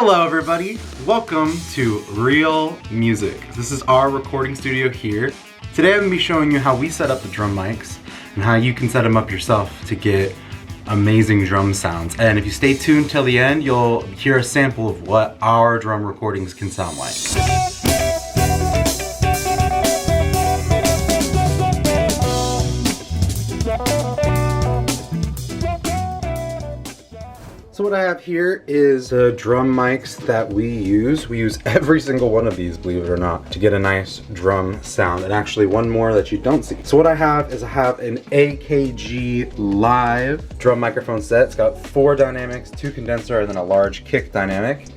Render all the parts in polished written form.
Hello everybody, welcome to Real Music. This is our recording studio here. Today I'm going to be showing you how we set up the drum mics and how you can set them up yourself to get amazing drum sounds. And if you stay tuned till the end, you'll hear a sample of what our drum recordings can sound like. So what I have here is the drum mics that we use. We use every single one of these, believe it or not, to get a nice drum sound. And actually one more that you don't see. So what I have is I have an AKG Live drum microphone set. It's got 4 dynamics, 2 condenser, and then a large kick dynamic.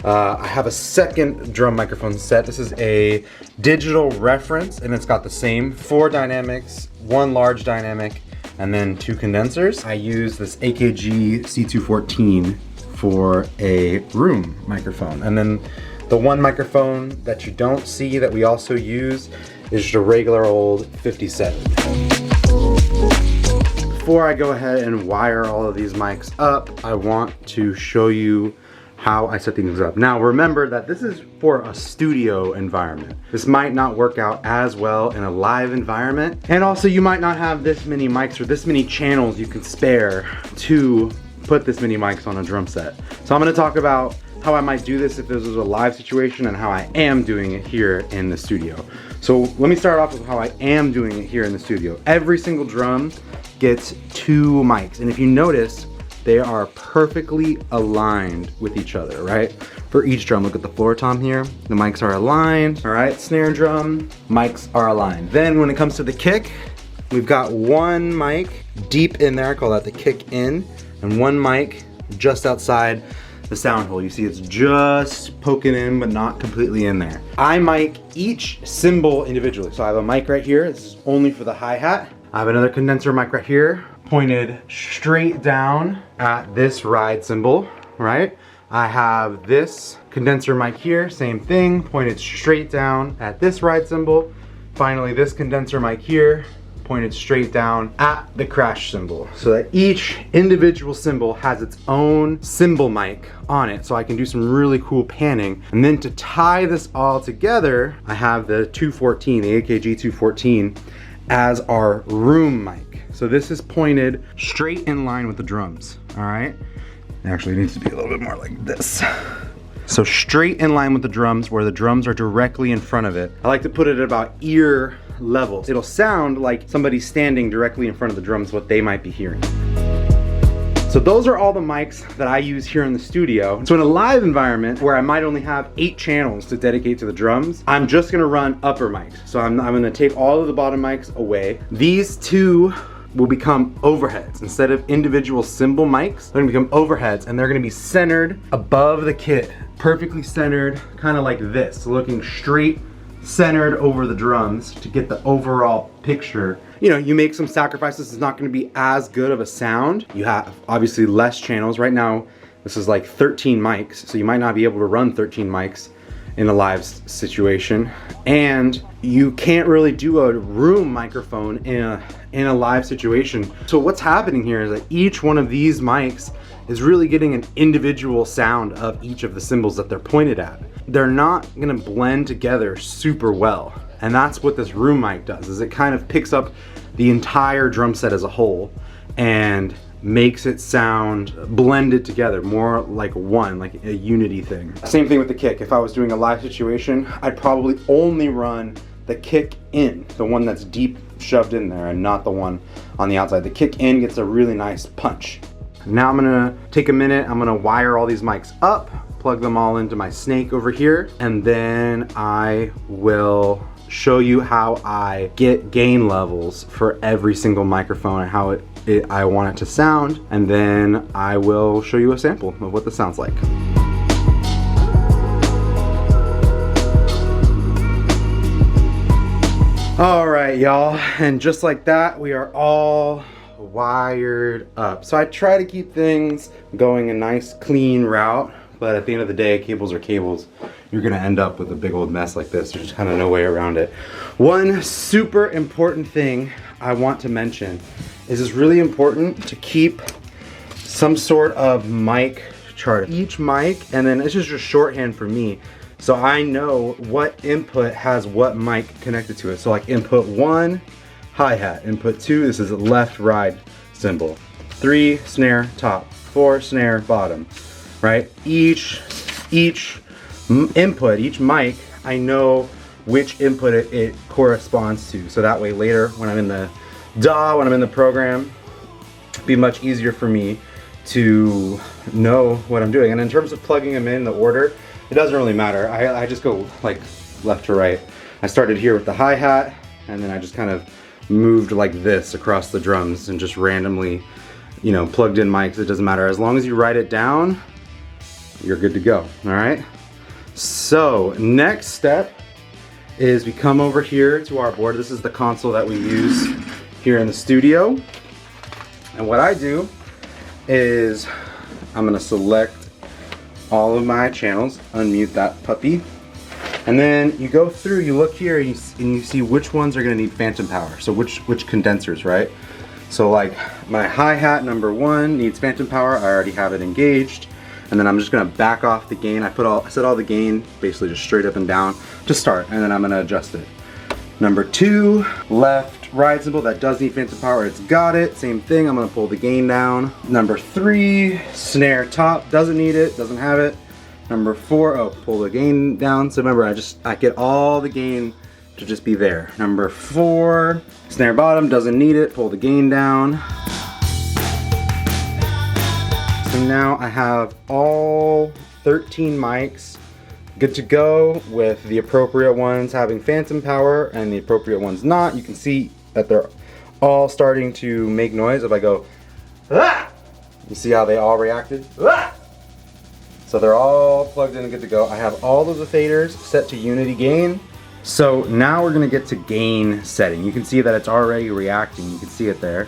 I have a second drum microphone set. This is a digital reference, and it's got the same 4 dynamics, 1 large dynamic, and then 2 condensers. I use this AKG C214 for a room microphone. And then the one microphone that you don't see that we also use is just a regular old 57. Before I go ahead and wire all of these mics up, I want to show you how I set things up. Now remember that this is for a studio environment. This might not work out as well in a live environment. And also you might not have this many mics or this many channels you can spare to put this many mics on a drum set. So I'm gonna talk about how I might do this if this was a live situation and how I am doing it here in the studio. So let me start off with how I am doing it here in the studio. Every single drum gets 2 mics. And if you notice, they are perfectly aligned with each other, right? For each drum, look at the floor tom here. The mics are aligned, all right? Snare drum, mics are aligned. Then when it comes to the kick, we've got 1 mic deep in there, I call that the kick in, and 1 mic just outside the sound hole. You see it's just poking in, but not completely in there. I mic each cymbal individually. So I have a mic right here. This is only for the hi-hat. I have another condenser mic right here, pointed straight down at this ride cymbal, right? I have this condenser mic here, same thing, pointed straight down at this ride cymbal. Finally, this condenser mic here, pointed straight down at the crash cymbal, so that each individual cymbal has its own cymbal mic on it, so I can do some really cool panning. And then to tie this all together, I have the 214, the AKG 214, as our room mic. So this is pointed straight in line with the drums, all right? It actually needs to be a little bit more like this. So straight in line with the drums, where the drums are directly in front of it. I like to put it at about ear level. It'll sound like somebody standing directly in front of the drums, what they might be hearing. So those are all the mics that I use here in the studio. So in a live environment where I might only have 8 channels to dedicate to the drums, I'm just gonna run upper mics. So I'm gonna take all of the bottom mics away. These 2 will become overheads. Instead of individual cymbal mics, they're gonna become overheads, and they're gonna be centered above the kit. Perfectly centered, kind of like this, looking straight centered over the drums to get the overall picture. You know, you make some sacrifices, it's not gonna be as good of a sound. You have obviously less channels. Right now, this is like 13 mics, so you might not be able to run 13 mics in a live situation. And you can't really do a room microphone in a live situation. So what's happening here is that each one of these mics is really getting an individual sound of each of the cymbals that they're pointed at. They're not gonna blend together super well. And that's what this room mic does, is it kind of picks up the entire drum set as a whole and makes it sound blended together, more like one, like a unity thing. Same thing with the kick. If I was doing a live situation, I'd probably only run the kick in, the one that's deep shoved in there, and not the one on the outside. The kick in gets a really nice punch. Now I'm gonna take a minute, I'm gonna wire all these mics up, plug them all into my snake over here, and then I will show you how I get gain levels for every single microphone and how I want it to sound, and then I will show you a sample of what this sounds like. All right, y'all, and just like that, we are all wired up. So I try to keep things going a nice clean route, but at the end of the day, cables are cables. You're gonna end up with a big old mess like this. There's just kind of no way around it. One super important thing I want to mention is it's really important to keep some sort of mic chart each mic, and then it's just shorthand for me. So I know what input has what mic connected to it. So like input 1, hi-hat. Input 2, this is a left ride cymbal. 3, snare top. 4, snare bottom. Right? Each input, each mic, I know which input it corresponds to. So that way later when I'm in the DAW, when I'm in the program, it'd be much easier for me to know what I'm doing. And in terms of plugging them in the order, it doesn't really matter. I just go like left to right. I started here with the hi-hat, and then I just kind of moved like this across the drums and just randomly, you know, plugged in mics. It doesn't matter. As long as you write it down, you're good to go, all right? So next step is we come over here to our board. This is the console that we use here in the studio. And what I do is I'm gonna select all of my channels, unmute that puppy, and then you go through, you look here, and you see which ones are gonna need phantom power. So which condensers, right? So like my hi-hat number 1 needs phantom power. I already have it engaged. And then I'm just gonna back off the gain. I set all the gain basically just straight up and down to start, and then I'm gonna adjust it. Number 2, left ride cymbal, that does need phantom power, it's got it. Same thing, I'm gonna pull the gain down. Number 3, snare top, doesn't need it, doesn't have it. Number 4, oh, pull the gain down. So remember, I get all the gain to just be there. Number 4, snare bottom, doesn't need it, pull the gain down. So now I have all 13 mics good to go, with the appropriate ones having phantom power and the appropriate ones not. You can see that they're all starting to make noise. If I go, ah! You see how they all reacted? Ah! So they're all plugged in and good to go. I have all of the faders set to unity gain. So now we're gonna get to gain setting. You can see that it's already reacting. You can see it there.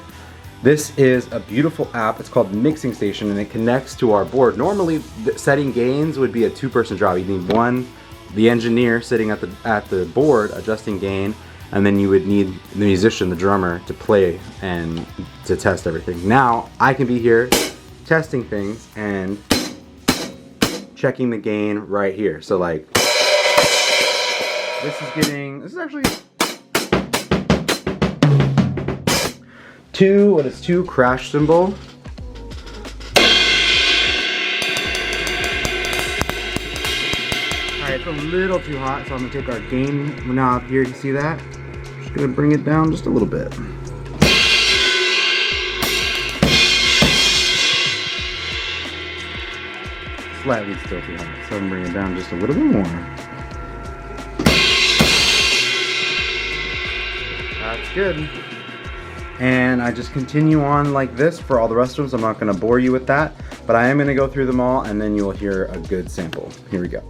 This is a beautiful app. It's called Mixing Station, and it connects to our board. Normally, setting gains would be a 2-person job. You need one, the engineer sitting at the board adjusting gain, and then you would need the musician, the drummer, to play and to test everything. Now, I can be here testing things and checking the gain right here. So like, this is actually 2 crash cymbal. Alright, it's a little too hot, so I'm gonna take our gain knob here. You see that? Just gonna bring it down just a little bit. Slightly still too hot, so I'm gonna bring it down just a little bit more. That's good. And I just continue on like this for all the rest of them, so I'm not gonna bore you with that, but I am gonna go through them all, and then you'll hear a good sample. Here we go.